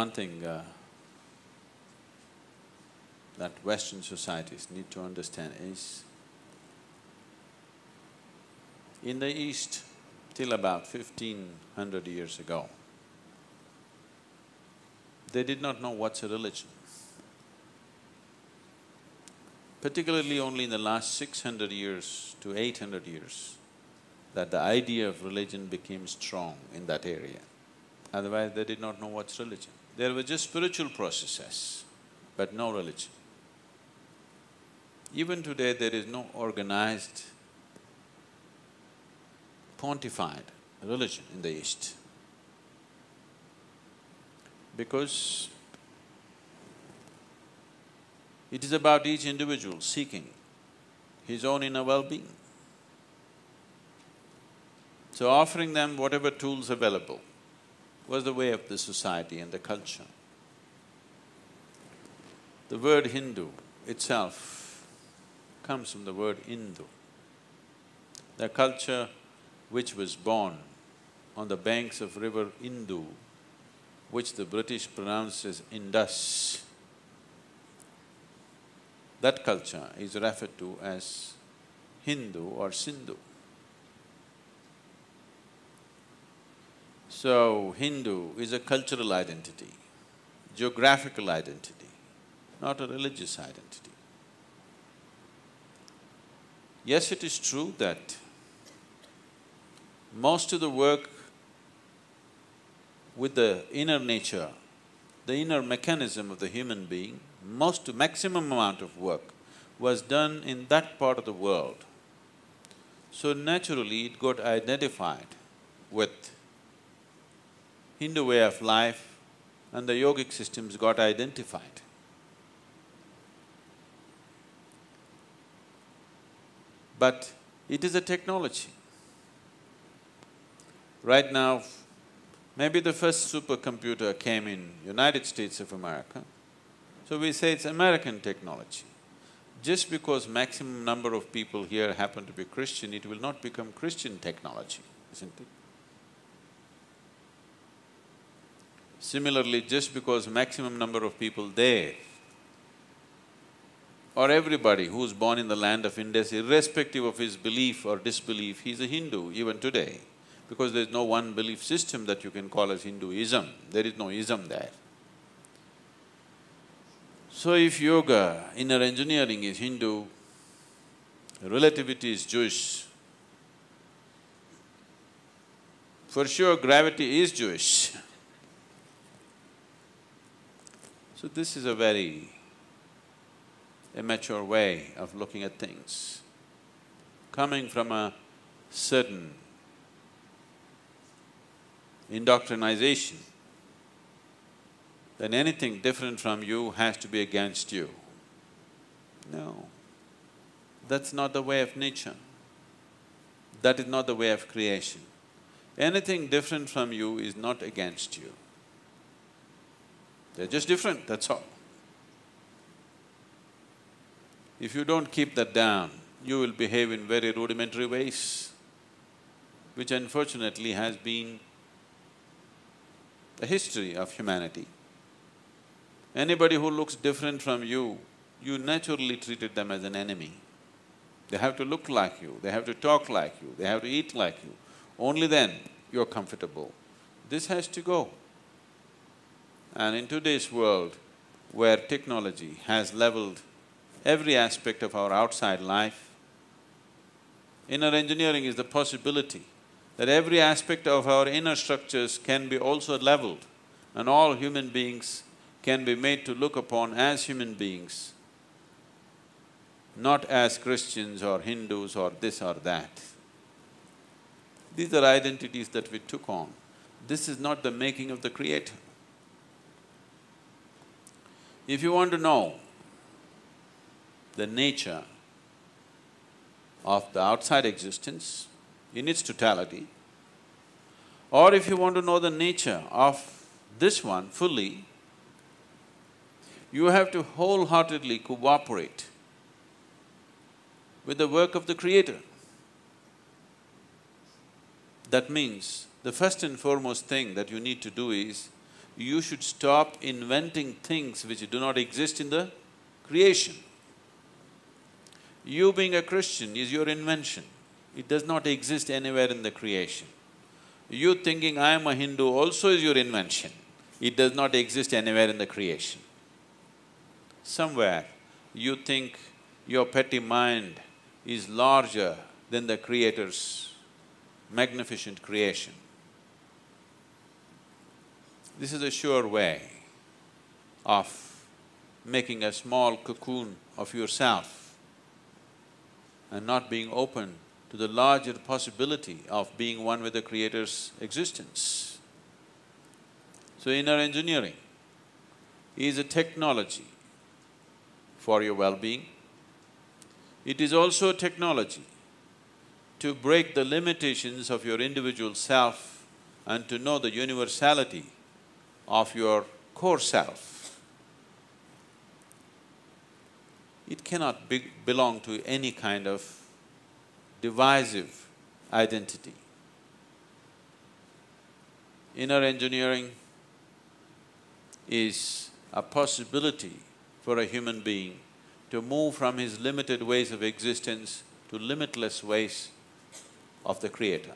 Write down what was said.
one thing that Western societies need to understand is, in the East, till about 1500 years ago, they did not know what's a religion. Particularly only in the last 600 years to 800 years, that the idea of religion became strong in that area. Otherwise, they did not know what's religion. There were just spiritual processes, but no religion. Even today, there is no organized, pontified religion in the East. Because it is about each individual seeking his own inner well-being. So offering them whatever tools available was the way of the society and the culture. The word Hindu itself comes from the word Indu. The culture which was born on the banks of river Indu, which the British pronounced as Indus, that culture is referred to as Hindu or Sindhu. So, Hindu is a cultural identity, geographical identity, not a religious identity. Yes, it is true that most of the work with the inner nature, the inner mechanism of the human being, maximum amount of work was done in that part of the world. So naturally, it got identified with Hindu way of life and the yogic systems got identified. But it is a technology. Right now, maybe the first supercomputer came in United States of America, so we say it's American technology. Just because maximum number of people here happen to be Christian, it will not become Christian technology, isn't it? Similarly, just because maximum number of people there, or everybody who's born in the land of Indus, irrespective of his belief or disbelief, he's a Hindu even today, because there's no one belief system that you can call as Hinduism, there is no ism there. So if yoga, inner engineering is Hindu, relativity is Jewish, for sure gravity is Jewish. So this is a very immature way of looking at things. Coming from a certain indoctrination, then anything different from you has to be against you. No, that's not the way of nature. That is not the way of creation. Anything different from you is not against you. They're just different, that's all. If you don't keep that down, you will behave in very rudimentary ways, which unfortunately has been the history of humanity. Anybody who looks different from you, you naturally treated them as an enemy. They have to look like you, they have to talk like you, they have to eat like you. Only then you're comfortable. This has to go. And in today's world, where technology has leveled every aspect of our outside life, inner engineering is the possibility that every aspect of our inner structures can be also leveled and all human beings can be made to look upon as human beings, not as Christians or Hindus or this or that. These are identities that we took on. This is not the making of the Creator. If you want to know the nature of the outside existence in its totality, or if you want to know the nature of this one fully, you have to wholeheartedly cooperate with the work of the Creator. That means, the first and foremost thing that you need to do is, you should stop inventing things which do not exist in the creation. You being a Christian is your invention. It does not exist anywhere in the creation. You thinking, I am a Hindu also is your invention. It does not exist anywhere in the creation. Somewhere you think your petty mind is larger than the Creator's magnificent creation. This is a sure way of making a small cocoon of yourself and not being open to the larger possibility of being one with the Creator's existence. So inner engineering is a technology for your well-being. It is also a technology to break the limitations of your individual self and to know the universality of your core self. It cannot belong to any kind of divisive identity. Inner engineering is a possibility for a human being to move from his limited ways of existence to limitless ways of the Creator.